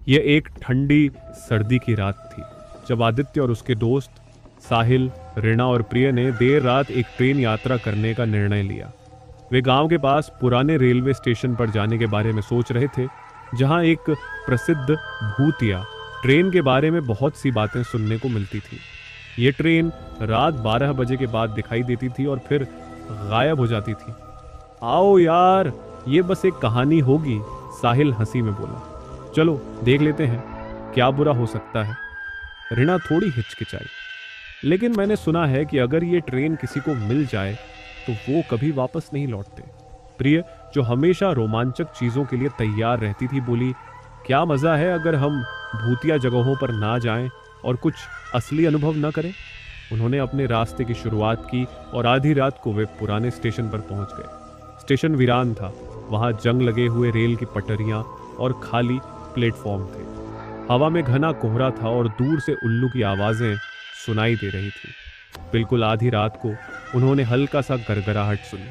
ये एक ठंडी सर्दी की रात थी जब आदित्य और उसके दोस्त साहिल, ऋणा और प्रिय ने देर रात एक ट्रेन यात्रा करने का निर्णय लिया। वे गांव के पास पुराने रेलवे स्टेशन पर जाने के बारे में सोच रहे थे, जहां एक प्रसिद्ध भूतिया ट्रेन के बारे में बहुत सी बातें सुनने को मिलती थी। ये ट्रेन रात 12 बजे के बाद दिखाई देती थी और फिर गायब हो जाती थी। आओ यार, ये बस एक कहानी होगी, साहिल हंसी में बोला। चलो देख लेते हैं, क्या बुरा हो सकता है। ऋणा थोड़ी हिचकिचाई, लेकिन मैंने सुना है कि अगर ये ट्रेन किसी को मिल जाए तो वो कभी वापस नहीं लौटते। प्रिय, जो हमेशा रोमांचक चीजों के लिए तैयार रहती थी, बोली, क्या मजा है अगर हम भूतिया जगहों पर ना जाएं और कुछ असली अनुभव न करें। उन्होंने अपने रास्ते की शुरुआत की और आधी रात को वे पुराने स्टेशन पर पहुंच गए। स्टेशन वीरान था, वहां जंग लगे हुए रेल की पटरियां और खाली प्लेटफॉर्म थे। हवा में घना कोहरा था और दूर से उल्लू की आवाजें सुनाई दे रही थी। बिल्कुल आधी रात को उन्होंने हल्का सा गरगराहट सुनी।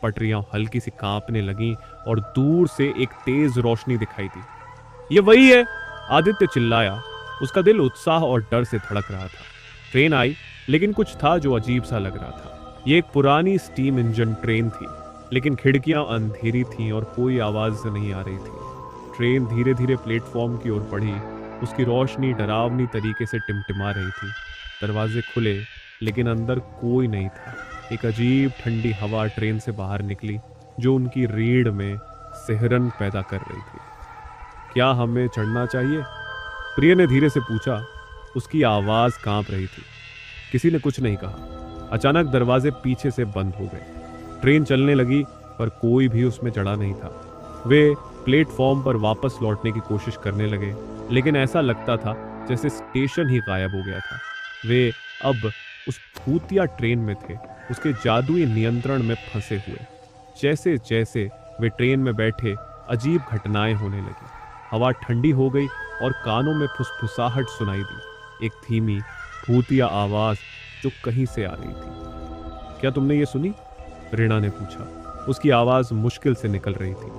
पटरियां हल्की सी कांपने लगीं और दूर से एक तेज रोशनी दिखाई दी। ये वही है, आदित्य चिल्लाया। उसका दिल उत्साह और डर से धड़क रहा था। ट्रेन आई, लेकिन कुछ था जो अजीब सा लग रहा था। ये एक पुरानी स्टीम इंजन ट्रेन थी, लेकिन खिड़कियां अंधेरी थीं और कोई आवाज नहीं आ रही थी। ट्रेन धीरे धीरे प्लेटफॉर्म की ओर बढ़ी। उसकी रोशनी डरावनी तरीके से टिमटिमा रही थी। दरवाजे खुले, लेकिन अंदर कोई नहीं था। एक अजीब ठंडी हवा ट्रेन से बाहर निकली, जो उनकी रीढ़ में सिहरन पैदा कर रही थी। क्या हमें चढ़ना चाहिए? प्रिय ने धीरे से पूछा। उसकी आवाज कांप रही थी। किसी ने कुछ नहीं कहा। अचानक दरवाजे पीछे से बंद हो गए। ट्रेन चलने लगी, पर कोई भी उसमें चढ़ा नहीं था। वे प्लेटफॉर्म पर वापस लौटने की कोशिश करने लगे, लेकिन ऐसा लगता था जैसे स्टेशन ही गायब हो गया था। वे अब उस भूतिया ट्रेन में थे, उसके जादुई नियंत्रण में फंसे हुए। जैसे जैसे वे ट्रेन में बैठे, अजीब घटनाएं होने लगी। हवा ठंडी हो गई और कानों में फुसफुसाहट सुनाई दी। एक धीमी भूतिया आवाज जो कहीं से आ रही थी। क्या तुमने ये सुनी? ऋणा ने पूछा। उसकी आवाज मुश्किल से निकल रही थी।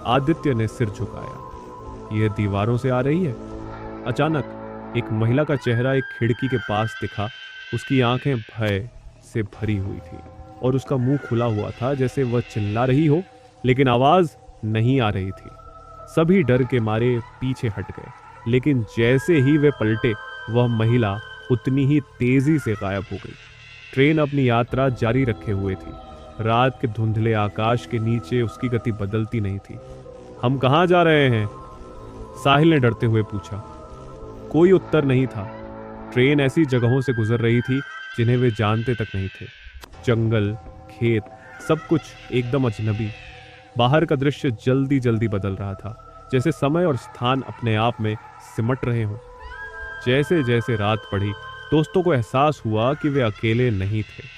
आदित्य ने सिर झुकाया। यह दीवारों से आ रही है। अचानक एक महिला का चेहरा एक खिड़की के पास दिखा। उसकी आंखें भय से भरी हुई थी और उसका मुंह खुला हुआ था, जैसे वह चिल्ला रही हो, लेकिन आवाज नहीं आ रही थी। सभी डर के मारे पीछे हट गए, लेकिन जैसे ही वे पलटे, वह महिला उतनी ही तेजी से गायब हो गई। ट्रेन अपनी यात्रा जारी रखे हुए थी। रात के धुंधले आकाश के नीचे उसकी गति बदलती नहीं थी। हम कहाँ जा रहे हैं? साहिल ने डरते हुए पूछा। कोई उत्तर नहीं था। ट्रेन ऐसी जगहों से गुजर रही थी जिन्हें वे जानते तक नहीं थे। जंगल, खेत, सब कुछ एकदम अजनबी। बाहर का दृश्य जल्दी जल्दी बदल रहा था, जैसे समय और स्थान अपने आप में सिमट रहे हों। जैसे जैसे रात बढ़ी, दोस्तों को एहसास हुआ कि वे अकेले नहीं थे।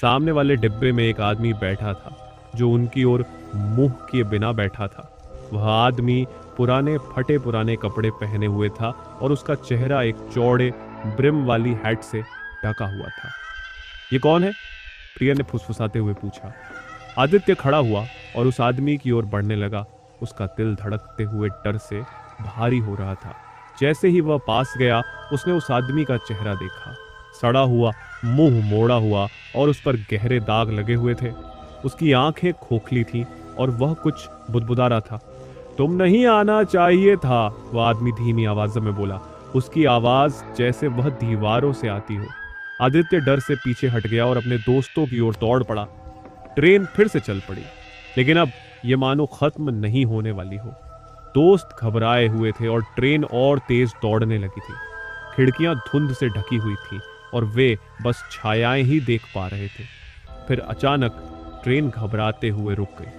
सामने वाले डिब्बे में एक आदमी बैठा था, जो उनकी ओर मुंह किए बिना बैठा था। वह आदमी पुराने फटे पुराने कपड़े पहने हुए था और उसका चेहरा एक चौड़े ब्रिम वाली हैट से ढका हुआ था। ये कौन है? प्रिया ने फुसफुसाते हुए पूछा। आदित्य खड़ा हुआ और उस आदमी की ओर बढ़ने लगा। उसका दिल धड़कते हुए डर से भारी हो रहा था। जैसे ही वह पास गया, उसने उस आदमी का चेहरा देखा। सड़ा हुआ, मुंह मोड़ा हुआ और उस पर गहरे दाग लगे हुए थे। उसकी आंखें खोखली थीं और वह कुछ बुदबुदा रहा था। तुम नहीं आना चाहिए था, वह आदमी धीमी आवाज में बोला। उसकी आवाज जैसे वह दीवारों से आती हो। आदित्य डर से पीछे हट गया और अपने दोस्तों की ओर दौड़ पड़ा। ट्रेन फिर से चल पड़ी, लेकिन अब यह मानो खत्म नहीं होने वाली हो। दोस्त घबराए हुए थे और ट्रेन और तेज दौड़ने लगी थी। खिड़कियां धुंध से ढकी हुई थी और वे बस छायाएं ही देख पा रहे थे। फिर अचानक ट्रेन घबराते हुए रुक गई।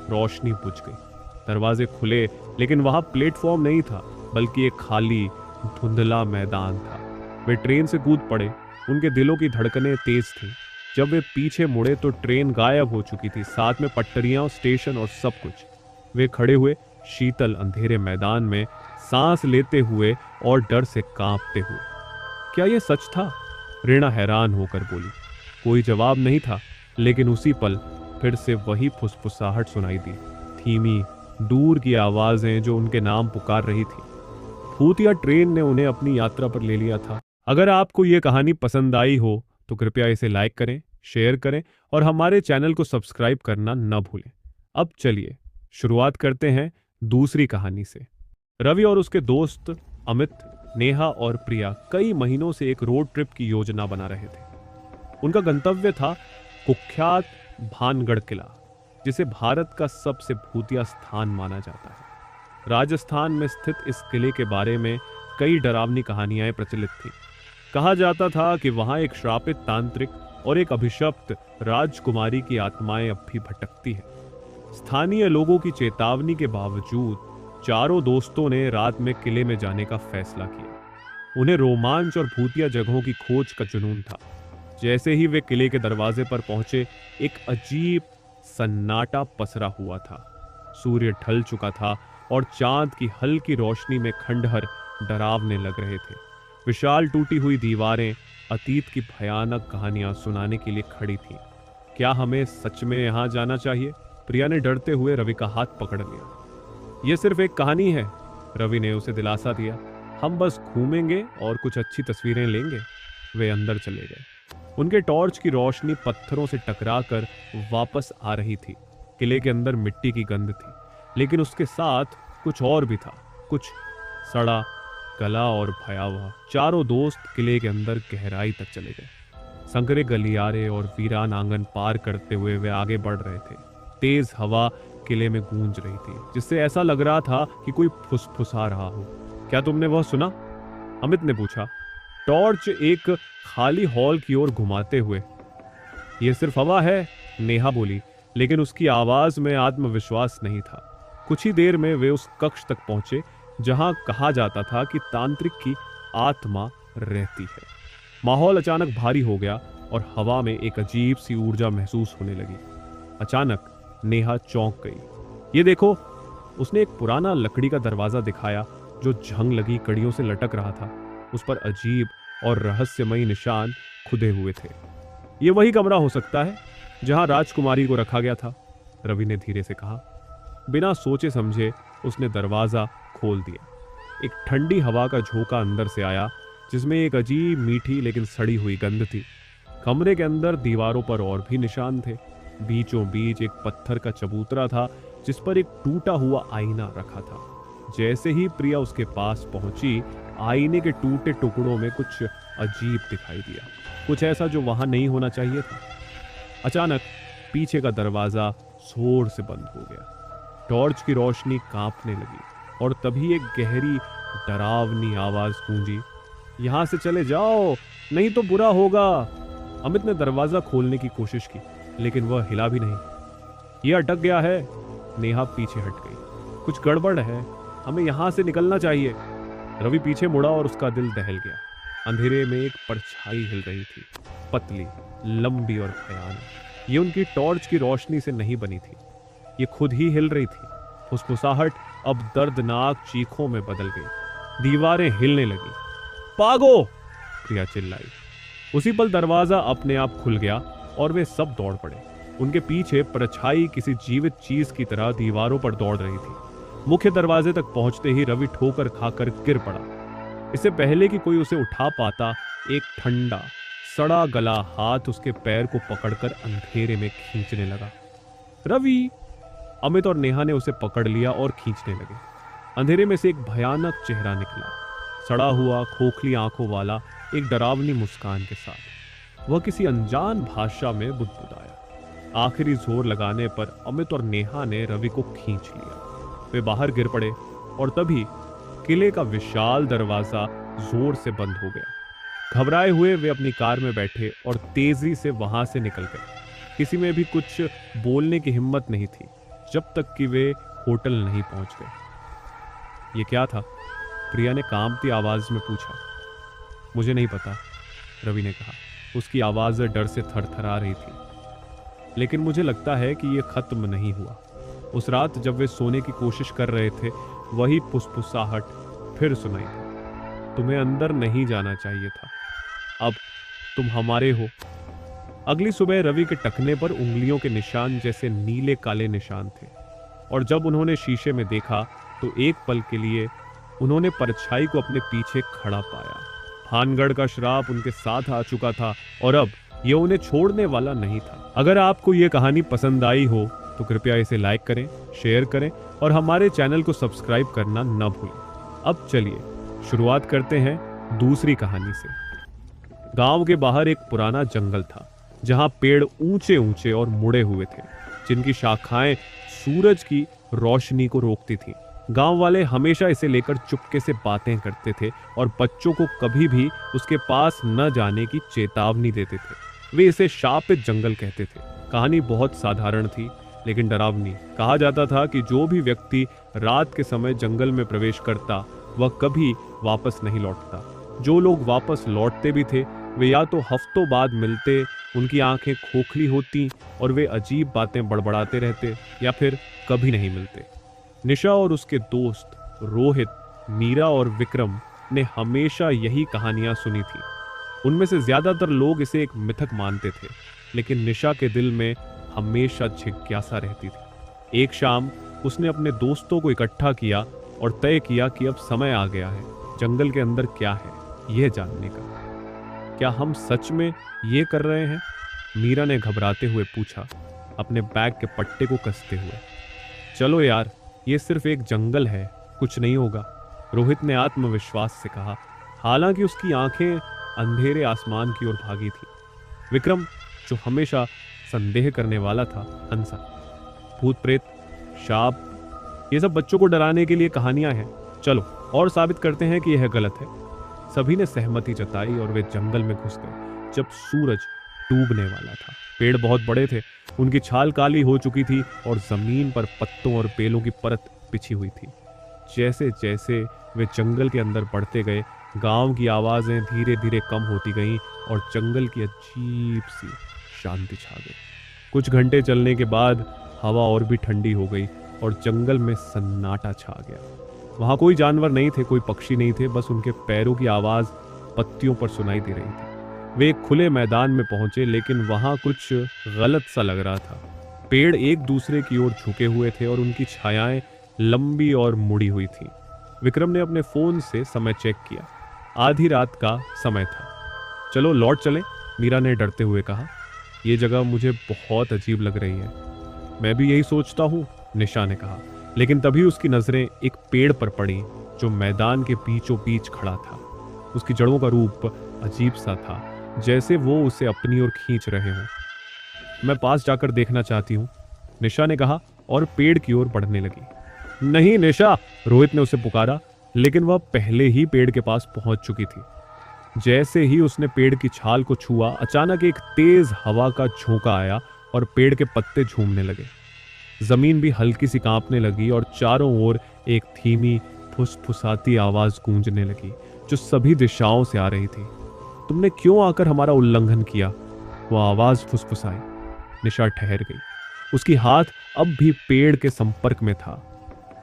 रोशनी बुझ गई। दरवाजे खुले, लेकिन वहां प्लेटफॉर्म नहीं था, बल्कि एक खाली धुंधला मैदान था। वे ट्रेन से कूद पड़े। उनके दिलों की धड़कनें तेज थीं। जब वे पीछे मुड़े तो ट्रेन गायब हो चुकी थी, साथ में पटरियां, स्टेशन और सब कुछ। वे खड़े हुए शीतल अंधेरे मैदान में, सांस लेते हुए और डर से कांपते हुए। क्या यह सच था? ऋणा हैरान होकर बोली। कोई जवाब नहीं था, लेकिन उसी पल फिर से वही फुसफुसाहट सुनाई दी। धीमी, दूर की आवाजें जो उनके नाम पुकार रही थी। भूतिया ट्रेन ने उन्हें अपनी यात्रा पर ले लिया था। अगर आपको ये कहानी पसंद आई हो तो कृपया इसे लाइक करें, शेयर करें और हमारे चैनल को सब्सक्राइब करना न भूलें। अब चलिए शुरुआत करते हैं दूसरी कहानी से। रवि और उसके दोस्त अमित, नेहा और प्रिया कई महीनों से एक रोड ट्रिप की योजना बना रहे थे। उनका गंतव्य था कुख्यात भानगढ़ किला, जिसे भारत का सबसे भूतिया स्थान माना जाता है। राजस्थान में स्थित इस किले के बारे में कई डरावनी कहानियां प्रचलित थीं। कहा जाता था कि वहां एक श्रापित तांत्रिक और एक अभिशप्त राजकुमारी की आत्माएं अब भी भटकती हैं। स्थानीय लोगों की चेतावनी के बावजूद चारों दोस्तों ने रात में किले में जाने का फैसला किया। उन्हें रोमांच और भूतिया जगहों की खोज का जुनून था। जैसे ही वे किले के दरवाजे पर पहुंचे, एक अजीब सन्नाटा पसरा हुआ था। सूर्य ढल चुका था और चांद की हल्की रोशनी में खंडहर डरावने लग रहे थे। विशाल टूटी हुई दीवारें अतीत की भयानक कहानियां सुनाने के लिए खड़ी थीं। क्या हमें सच में यहां जाना चाहिए? प्रिया ने डरते हुए रवि का हाथ पकड़ लिया। यह सिर्फ एक कहानी है, रवि ने उसे दिलासा दिया। हम बस घूमेंगे और कुछ अच्छी तस्वीरें लेंगे। वे अंदर चले गए। उनके टॉर्च की रोशनी पत्थरों से टकराकर वापस आ रही थी। किले के अंदर मिट्टी की गंध थी, लेकिन उसके साथ कुछ और भी था, कुछ सड़ा, गला और भयावह। चारों दोस्त किले के अंदर गहराई तक चले गए। संकरे गलियारे और वीरान आंगन पार करते हुए वे आगे बढ़ रहे थे। तेज हवा किले में गूंज रही थी, जिससे ऐसा लग रहा था कि कोई फुसफुसा रहा हो। क्या तुमने वह सुना? अमित ने पूछा, टॉर्च एक खाली हॉल की ओर घुमाते हुए। यह सिर्फ हवा है, नेहा बोली, लेकिन उसकी आवाज में आत्मविश्वास नहीं था। कुछ ही देर में वे उस कक्ष तक पहुंचे जहां कहा जाता था कि तांत्रिक की आत्मा रहती है। माहौल अचानक भारी हो गया और हवा में एक अजीब सी ऊर्जा महसूस होने लगी। अचानक नेहा चौंक गई। ये देखो, उसने एक पुराना लकड़ी का दरवाजा दिखाया जो जंग लगी कड़ियों से लटक रहा था। उस पर अजीब और रहस्यमयी निशान खुदे हुए थे। यह वही कमरा हो सकता है जहां राजकुमारी को रखा गया था, रवि ने धीरे से कहा। बिना सोचे समझे उसने दरवाजा खोल दिया। एक ठंडी हवा का झोंका अंदर से आया, जिसमें एक अजीब मीठी लेकिन सड़ी हुई गंध थी। कमरे के अंदर दीवारों पर और भी निशान थे। बीचों बीच एक पत्थर का चबूतरा था, जिस पर एक टूटा हुआ आईना रखा था। जैसे ही प्रिया उसके पास पहुंची, आईने के टूटे टुकड़ों में कुछ अजीब दिखाई दिया, कुछ ऐसा जो वहां नहीं होना चाहिए था। अचानक पीछे का दरवाजा जोर से बंद हो गया। टॉर्च की रोशनी कांपने लगी और तभी एक गहरी डरावनी आवाज गूंजी, यहां से चले जाओ, नहीं तो बुरा होगा। अमित ने दरवाजा खोलने की कोशिश की, लेकिन वह हिला भी नहीं। यह अटक गया है। नेहा पीछे हट गई। कुछ गड़बड़ है, हमें यहां से निकलना चाहिए। रवि पीछे मुड़ा और उसका दिल दहल गया। अंधेरे में एक परछाई हिल रही थी, पतली, लंबी और भयानक। ये उनकी टॉर्च की रोशनी से नहीं बनी थी, ये खुद ही हिल रही थी। फुसफुसाहट अब दर्दनाक चीखों में बदल गई। दीवारें हिलने लगी। भागो! प्रिया चिल्लाई। उसी पल दरवाजा अपने आप खुल गया और वे सब दौड़ पड़े। उनके पीछे परछाई किसी जीवित चीज की तरह दीवारों पर दौड़ रही थी। मुख्य दरवाजे तक पहुंचते ही रवि ठोकर खाकर गिर पड़ा। इससे पहले कि कोई उसे उठा पाता, एक ठंडा, सड़ा गला हाथ उसके पैर को पकड़कर अंधेरे में खींचने लगा। रवि! अमित और नेहा ने उसे पकड़ लिया और खींचने लगे। अंधेरे में से एक भयानक चेहरा निकला, सड़ा हुआ, खोखली आंखों वाला, एक डरावनी मुस्कान के साथ। वह किसी अनजान भाषा में बुदबुदाया। आखिरी जोर लगाने पर अमित और नेहा ने रवि को खींच लिया। वे बाहर गिर पड़े और तभी किले का विशाल दरवाजा जोर से बंद हो गया। घबराए हुए वे अपनी कार में बैठे और तेजी से वहां से निकल गए। किसी में भी कुछ बोलने की हिम्मत नहीं थी जब तक कि वे होटल नहीं पहुंच गए। ये क्या था? प्रिया ने कांपती आवाज में पूछा। मुझे नहीं पता, रवि ने कहा। उसकी आवाज डर से थरथरा रही थी। लेकिन मुझे लगता है कि यह खत्म नहीं हुआ। उस रात जब वे सोने की कोशिश कर रहे थे, वही फुसफुसाहट फिर सुनाई दी। तुम्हें अंदर नहीं जाना चाहिए था, अब तुम हमारे हो। अगली सुबह रवि के टखने पर उंगलियों के निशान जैसे नीले काले निशान थे, और जब उन्होंने शीशे में देखा तो एक पल के लिए उन्होंने परछाई को अपने पीछे खड़ा पाया। भानगढ़ का श्राप उनके साथ आ चुका था और अब ये उन्हें छोड़ने वाला नहीं था। अगर आपको ये कहानी पसंद आई हो तो कृपया इसे लाइक करें, शेयर करें और हमारे चैनल को सब्सक्राइब करना न भूलें। अब चलिए शुरुआत करते हैं दूसरी कहानी से। गांव के बाहर एक पुराना जंगल था जहां पेड़ ऊंचे ऊंचे और मुड़े हुए थे, जिनकी शाखाएं सूरज की रोशनी को रोकती थीं। गांव वाले हमेशा इसे लेकर चुपके से बातें करते थे और बच्चों को कभी भी उसके पास न जाने की चेतावनी देते थे। वे इसे शापित जंगल कहते थे। कहानी बहुत साधारण थी लेकिन डरावनी। कहा जाता था कि जो भी व्यक्ति रात के समय जंगल में प्रवेश करता वह कभी वापस नहीं लौटता। जो लोग वापस लौटते भी थे वे या तो हफ्तों बाद मिलते, उनकी आंखें खोखली होती और वे अजीब बातें बड़बड़ाते रहते, या फिर कभी नहीं मिलते। निशा और उसके दोस्त रोहित, मीरा और विक्रम ने हमेशा यही कहानियां सुनी थी। उनमें से ज्यादातर लोग इसे एक मिथक मानते थे, लेकिन निशा के दिल में हमेशा जिज्ञासा रहती थी। एक शाम उसने अपने दोस्तों को इकट्ठा किया और तय किया कि अब समय आ गया है जंगल के अंदर क्या है यह जानने का। क्या हम सच में ये कर रहे हैं? मीरा ने घबराते हुए पूछा, अपने बैग के पट्टे को कसते हुए। चलो यार, ये सिर्फ एक जंगल है, कुछ नहीं होगा, रोहित ने आत्मविश्वास से कहा, हालांकि उसकी आंखें अंधेरे आसमान की ओर भागी थी। विक्रम, जो हमेशा संदेह करने वाला था, हंसा। भूत प्रेत, शाप, ये सब बच्चों को डराने के लिए कहानियां हैं। चलो और साबित करते हैं कि यह गलत है। सभी ने सहमति जताई और वे जंगल में घुस गए जब सूरज डूबने वाला था। पेड़ बहुत बड़े थे, उनकी छाल काली हो चुकी थी और जमीन पर पत्तों और बेलों की परत बिछी हुई थी। जैसे जैसे वे जंगल के अंदर बढ़ते गए, गांव की आवाजें धीरे धीरे कम होती गईं और जंगल की अजीब सी शांति छा गई। कुछ घंटे चलने के बाद हवा और भी ठंडी हो गई और जंगल में सन्नाटा छा गया। वहां कोई जानवर नहीं थे, कोई पक्षी नहीं थे, बस उनके पैरों की आवाज पत्तियों पर सुनाई दे रही थी। वे एक खुले मैदान में पहुंचे, लेकिन वहां कुछ गलत सा लग रहा था। पेड़ एक दूसरे की ओर झुके हुए थे और उनकी छायाएं लंबी और मुड़ी हुई थी। विक्रम ने अपने फोन से समय चेक किया। आधी रात का समय था। चलो लौट चलें, मीरा ने डरते हुए कहा। यह जगह मुझे बहुत अजीब लग रही है। मैं भी यही सोचता हूँ, निशा ने कहा। लेकिन तभी उसकी नजरें एक पेड़ पर पड़ी जो मैदान के बीचों बीच खड़ा था। उसकी जड़ों का रूप अजीब सा था, जैसे वो उसे अपनी ओर खींच रहे हों। मैं पास जाकर देखना चाहती हूँ, निशा ने कहा और पेड़ की ओर बढ़ने लगी। नहीं निशा, रोहित ने उसे पुकारा, लेकिन वह पहले ही पेड़ के पास पहुंच चुकी थी। जैसे ही उसने पेड़ की छाल को छुआ, अचानक एक तेज हवा का झोंका आया और पेड़ के पत्ते झूमने लगे। जमीन भी हल्की सी कांपने लगी और चारों ओर एक धीमी फुसफुसाती आवाज गूंजने लगी जो सभी दिशाओं से आ रही थी। तुमने क्यों आकर हमारा उल्लंघन किया? वो आवाज फुसफुसाई। निशा ठहर गई। उसकी हाथ अब भी पेड़ के संपर्क में था।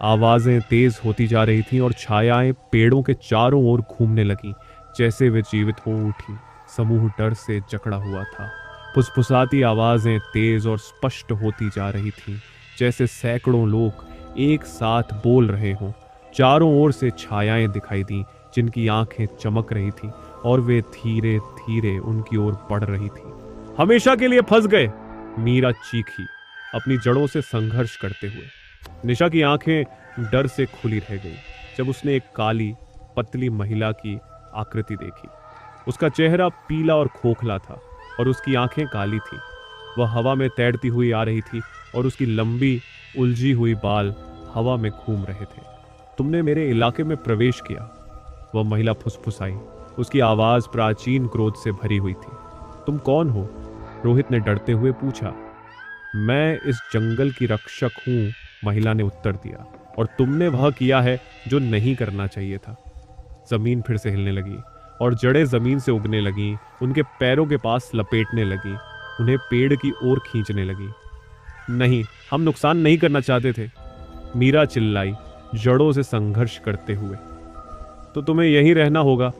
आवाजें तेज होती जा रही थीं और छायाएं पेड़ों के चारों ओर घूमने लगीं, जैसे वे जीवित हो उठी। समूह डर से जकड़ा हुआ था। फुसफुसाती आवाजें तेज और स्पष्ट होती जा रही थीं, जैसे सैकड़ों लोग एक साथ बोल रहे हों। चारों ओर से छायाएं दिखाई दी जिनकी आंखें चमक रही थीं और वे धीरे धीरे उनकी ओर बढ़ रही थीं। हमेशा के लिए फंस गए, मीरा चीखी, अपनी जड़ों से संघर्ष करते हुए। निशा की आंखें डर से खुली रह गई जब उसने एक काली पतली महिला की आकृति देखी। उसका चेहरा पीला और खोखला था और उसकी आंखें काली थी। वह हवा में तैरती हुई आ रही थी और उसकी लंबी उलझी हुई बाल हवा में घूम रहे थे। तुमने मेरे इलाके में प्रवेश किया, वह महिला फुसफुसाई। उसकी आवाज प्राचीन क्रोध से भरी हुई थी। तुम कौन हो? रोहित ने डरते हुए पूछा। मैं इस जंगल की रक्षक हूं, महिला ने उत्तर दिया, और तुमने वह किया है जो नहीं करना चाहिए था। जमीन फिर से हिलने लगी और जड़ें जमीन से उगने लगीं, उनके पैरों के पास लपेटने लगी, उन्हें पेड़ की ओर खींचने लगी। नहीं, हम नुकसान नहीं करना चाहते थे, मीरा चिल्लाई, जड़ों से संघर्ष करते हुए। तो तुम्हें यहीं रहना होगा,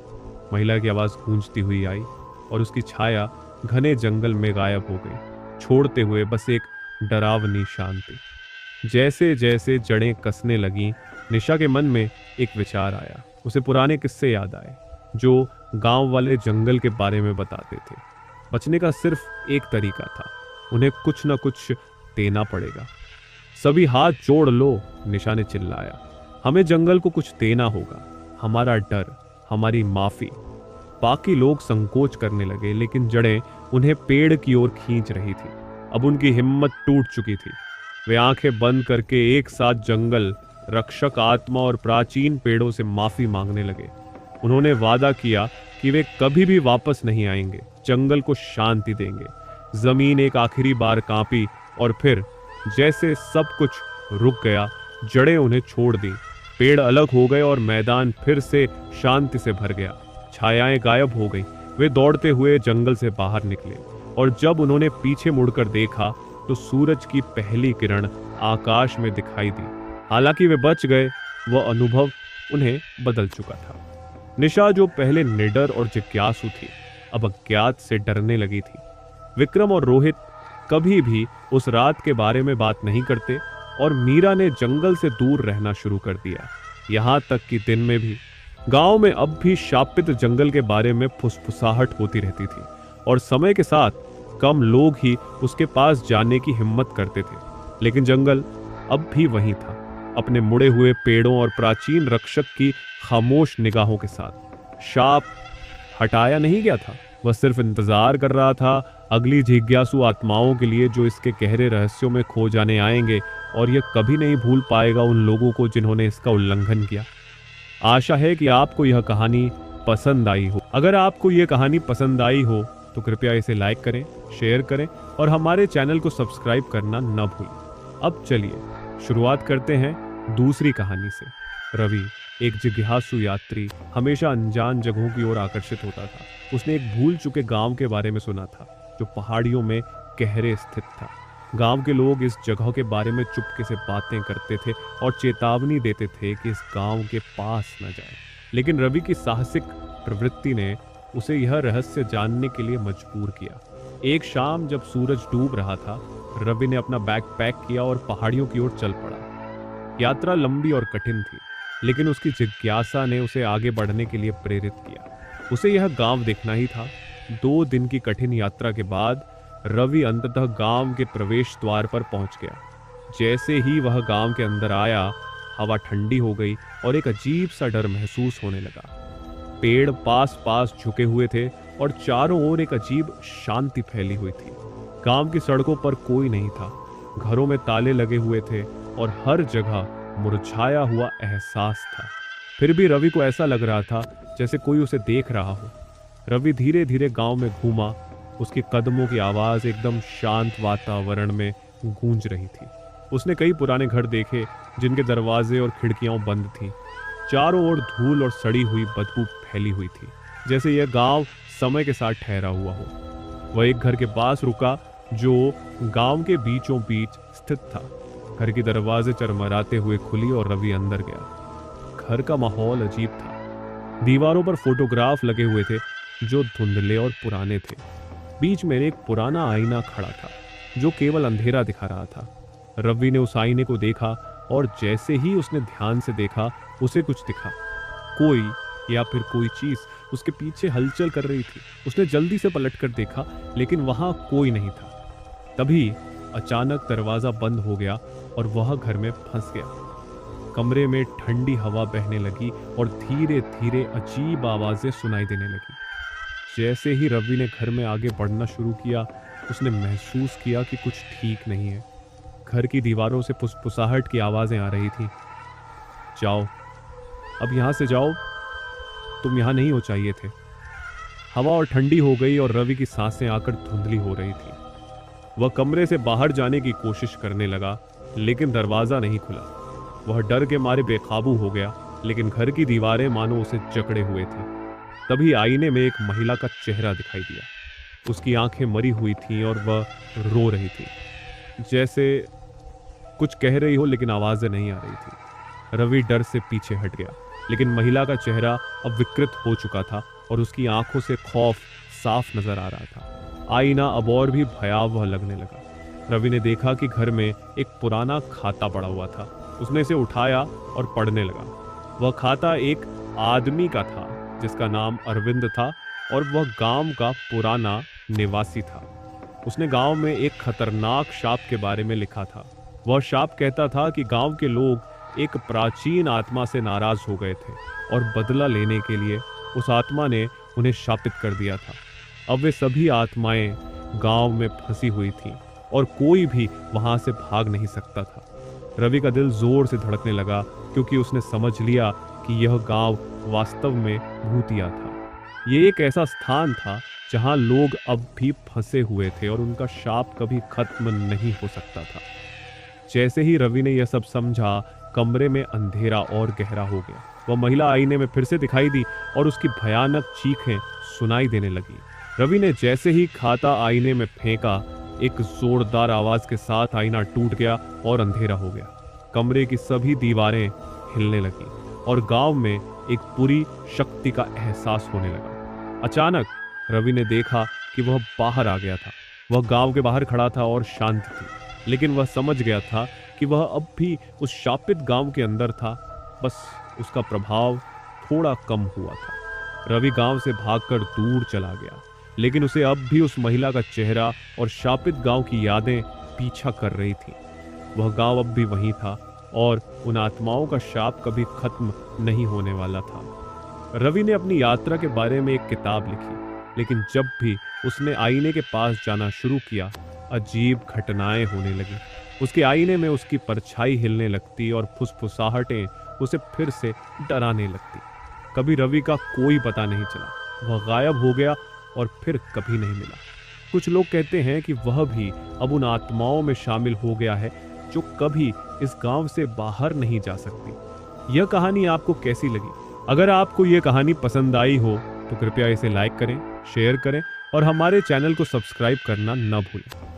महिला की आवाज गूंजती हुई आई और उसकी छाया घने जंगल में गायब हो गई, छोड़ते हुए बस एक डरावनी शांति। जैसे जैसे जड़ें कसने लगीं, निशा के मन में एक विचार आया। उसे पुराने किस्से याद आए जो गांव वाले जंगल के बारे में बताते थे। बचने का सिर्फ एक तरीका था, उन्हें कुछ न कुछ देना पड़ेगा। सभी हाथ जोड़ लो, निशा ने चिल्लाया। हमें जंगल को कुछ देना होगा, हमारा डर, हमारी माफी। बाकी लोग संकोच करने लगे, लेकिन जड़ें उन्हें पेड़ की ओर खींच रही थी। अब उनकी हिम्मत टूट चुकी थी। वे आंखें बंद करके एक साथ जंगल, रक्षक आत्मा और प्राचीन पेड़ों से माफी मांगने लगे। उन्होंने वादा किया कि वे कभी भी वापस नहीं आएंगे, जंगल को शांति देंगे। जमीन एक आखिरी बार कांपी और फिर जैसे सब कुछ रुक गया, जड़ें उन्हें छोड़ दी। पेड़ अलग हो गए और मैदान फिर से शांति से भर गया। छायाएं गायब हो गई। वे दौड़ते हुए जंगल से बाहर निकले और जब उन्होंने पीछे मुड़कर देखा तो सूरज की पहली किरण आकाश में दिखाई दी। हालांकि वे बच गए, वह अनुभव उन्हें बदल चुका था। निशा, जो पहले निडर और जिज्ञासु थी, अब अज्ञात से डरने लगी थी। विक्रम और रोहित कभी भी उस रात के बारे में बात नहीं करते और मीरा ने जंगल से दूर रहना शुरू कर दिया। यहां तक कि दिन में भी गांव में अब भी शापित जंगल के बारे में फुसफुसाहट होती रहती थी और समय के साथ कम लोग ही उसके पास जाने की हिम्मत करते थे। लेकिन जंगल अब भी वहीं था, अपने मुड़े हुए पेड़ों और प्राचीन रक्षक की खामोश निगाहों के साथ। शाप हटाया नहीं गया था, वह सिर्फ इंतजार कर रहा था अगली जिज्ञासु आत्माओं के लिए जो इसके गहरे रहस्यों में खो जाने आएंगे, और यह कभी नहीं भूल पाएगा उन लोगों को जिन्होंने इसका उल्लंघन किया। आशा है कि आपको यह कहानी पसंद आई हो। अगर आपको यह कहानी पसंद आई हो तो कृपया इसे लाइक करें, शेयर करें और हमारे चैनल को सब्सक्राइब करना न भूलें। अब चलिए शुरुआत करते हैं दूसरी कहानी से। रवि एक जिज्ञासु यात्री, हमेशा अनजान जगहों की ओर आकर्षित होता था। उसने एक भूल चुके गांव के बारे में सुना था जो पहाड़ियों में गहरे स्थित था। गांव के लोग इस जगह के बारे में चुपके से बातें करते थे और चेतावनी देते थे कि इस गांव के पास न जाए। लेकिन रवि की साहसिक प्रवृत्ति ने उसे यह रहस्य जानने के लिए मजबूर किया। एक शाम जब सूरज डूब रहा था, रवि ने अपना बैग पैक किया और पहाड़ियों की ओर चल पड़ा। यात्रा लंबी और कठिन थी, लेकिन उसकी जिज्ञासा ने उसे आगे बढ़ने के लिए प्रेरित किया। उसे यह गांव देखना ही था। 2 दिन की कठिन यात्रा के बाद रवि अंततः गांव के प्रवेश द्वार पर पहुंच गया। जैसे ही वह गांव के अंदर आया, हवा ठंडी हो गई और एक अजीब सा डर महसूस होने लगा। पेड़ पास पास झुके हुए थे और चारों ओर एक अजीब शांति फैली हुई थी। गांव की सड़कों पर कोई नहीं था, घरों में ताले लगे हुए थे और हर जगह मुरझाया हुआ एहसास था। फिर भी रवि को ऐसा लग रहा था जैसे कोई उसे देख रहा हो। रवि धीरे धीरे गांव में घूमा। उसके कदमों की आवाज एकदम शांत वातावरण में गूंज रही थी। उसने कई पुराने घर देखे जिनके दरवाजे और खिड़कियां बंद थीं। चारों ओर धूल और सड़ी हुई बदबू फैली हुई थी, जैसे यह गांव समय के साथ ठहरा हुआ हो। वह एक घर के पास रुका जो गांव के बीचों बीच स्थित था। घर के दरवाजे चरमराते हुए खुली और रवि अंदर गया। घर का माहौल अजीब था। दीवारों पर फोटोग्राफ लगे हुए थे जो धुंधले और पुराने थे। बीच में एक पुराना आईना खड़ा था जो केवल अंधेरा दिखा रहा था। रवि ने उस आईने को देखा और जैसे ही उसने ध्यान से देखा, उसे कुछ दिखा। कोई या फिर कोई चीज उसके पीछे हलचल कर रही थी। उसने जल्दी से पलटकर देखा, लेकिन वहां कोई नहीं था। तभी अचानक दरवाजा बंद हो गया और वह घर में फंस गया। कमरे में ठंडी हवा बहने लगी और धीरे धीरे अजीब आवाजें सुनाई देने लगी। जैसे ही रवि ने घर में आगे बढ़ना शुरू किया, उसने महसूस किया कि कुछ ठीक नहीं है। घर की दीवारों से फुसफुसाहट की आवाजें आ रही थी। जाओ, अब यहां से जाओ, तुम यहां नहीं हो चाहिए थे। हवा और ठंडी हो गई और रवि की सांसें आकर धुंधली हो रही थी। वह कमरे से बाहर जाने की कोशिश करने लगा, लेकिन दरवाजा नहीं खुला। वह डर के मारे बेकाबू हो गया, लेकिन घर की दीवारें मानो उसे जकड़े हुए थी। तभी आईने में एक महिला का चेहरा दिखाई दिया। उसकी आंखें मरी हुई थीं और वह रो रही थी, जैसे कुछ कह रही हो, लेकिन आवाजें नहीं आ रही थी। रवि डर से पीछे हट गया, लेकिन महिला का चेहरा अब विकृत हो चुका था और उसकी आंखों से खौफ साफ नजर आ रहा था। आईना अब और भी भयावह लगने लगा। रवि ने देखा कि घर में एक पुराना खाता पड़ा हुआ था। उसने इसे उठाया और पढ़ने लगा। वह खाता एक आदमी का था जिसका नाम अरविंद था और वह गांव का पुराना निवासी था। उसने गांव में एक खतरनाक शाप के बारे में लिखा था। वह शाप कहता था कि गांव के लोग एक प्राचीन आत्मा से नाराज हो गए थे और बदला लेने के लिए उस आत्मा ने उन्हें शापित कर दिया था। अब वे सभी आत्माएं गांव में फंसी हुई थीं और कोई भी वहां से भाग नहीं सकता था। रवि का दिल जोर से धड़कने लगा क्योंकि उसने समझ लिया कि यह गांव वास्तव में भूतिया था। ये एक ऐसा स्थान था जहां लोग अब भी फंसे हुए थे और उनका शाप कभी खत्म नहीं हो सकता था। जैसे ही रवि ने यह सब समझा, कमरे में अंधेरा और गहरा हो गया। वह महिला आईने में फिर से दिखाई दी और उसकी भयानक चीखें सुनाई देने लगी। रवि ने जैसे ही खाता आईने में फेंका, एक जोरदार आवाज के साथ आईना टूट गया और अंधेरा हो गया। कमरे की सभी दीवारें हिलने लगी और गांव में एक बुरी शक्ति का एहसास होने लगा। अचानक रवि ने देखा कि वह बाहर आ गया था। वह गांव के बाहर खड़ा था और शांत थी, लेकिन वह समझ गया था कि वह अब भी उस शापित गांव के अंदर था, बस उसका प्रभाव थोड़ा कम हुआ था। रवि गांव से भागकर दूर चला गया, लेकिन उसे अब भी उस महिला का चेहरा और शापित गांव की यादें पीछा कर रही थी। वह गांव अब भी वहीं था और उन आत्माओं का शाप कभी खत्म नहीं होने वाला था। रवि ने अपनी यात्रा के बारे में एक किताब लिखी, लेकिन जब भी उसने आईने के पास जाना शुरू किया, अजीब घटनाएं होने लगी। उसके आईने में उसकी परछाई हिलने लगती और फुसफुसाहटें उसे फिर से डराने लगती। कभी रवि का कोई पता नहीं चला, वह गायब हो गया और फिर कभी नहीं मिला। कुछ लोग कहते हैं कि वह भी अब उन आत्माओं में शामिल हो गया है जो कभी इस गांव से बाहर नहीं जा सकती। यह कहानी आपको कैसी लगी? अगर आपको यह कहानी पसंद आई हो तो कृपया इसे लाइक करें, शेयर करें और हमारे चैनल को सब्सक्राइब करना न भूलें।